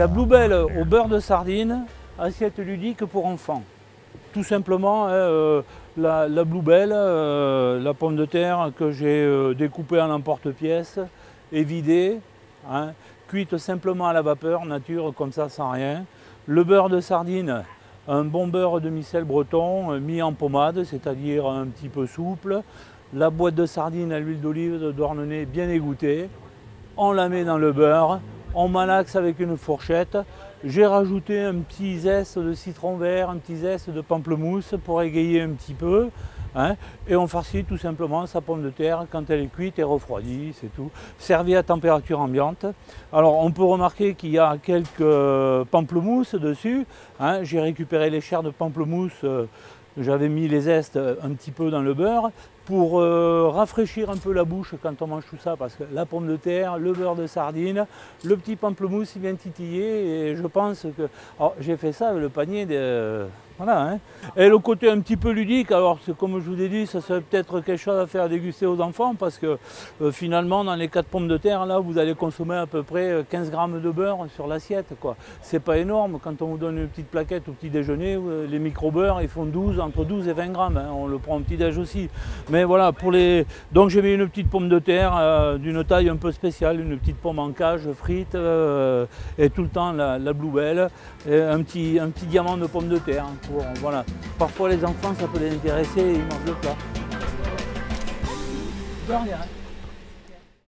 La Bluebell au beurre de sardine, assiette ludique pour enfants. Tout simplement, la Bluebell, la pomme de terre que j'ai découpée en emporte-pièces et vidée, hein, cuite simplement à la vapeur, nature, comme ça, sans rien. Le beurre de sardine, un bon beurre demi-sel breton mis en pommade, c'est-à-dire un petit peu souple. La boîte de sardines à l'huile d'olive de Douarnenez bien égouttée. On la met dans le beurre, on malaxe avec une fourchette. J'ai rajouté un petit zeste de citron vert, un petit zeste de pamplemousse pour égayer un petit peu. Hein, et on farcit tout simplement sa pomme de terre quand elle est cuite et refroidie, c'est tout. Servi à température ambiante. Alors on peut remarquer qu'il y a quelques pamplemousses dessus. Hein, j'ai récupéré les chairs de pamplemousse, j'avais mis les zestes un petit peu dans le beurre pour rafraîchir un peu la bouche quand on mange tout ça, parce que la pomme de terre, le beurre de sardine, le petit pamplemousse il vient titiller et je pense que... Alors j'ai fait ça avec le panier de... Voilà, hein. Et le côté un petit peu ludique, alors comme je vous ai dit, ça serait peut-être quelque chose à faire déguster aux enfants parce que finalement dans les 4 pommes de terre, là vous allez consommer à peu près 15 grammes de beurre sur l'assiette, quoi. C'est pas énorme, quand on vous donne une petite plaquette au petit déjeuner, les micro-beurres ils font entre 12 et 20 grammes, hein. On le prend au petit déj aussi. Mais voilà, donc j'ai mis une petite pomme de terre d'une taille un peu spéciale, une petite pomme en cage frite et tout le temps la Bluebell, et un petit diamant de pomme de terre. Voilà. Parfois les enfants ça peut les intéresser et ils mangent le plat. De rien.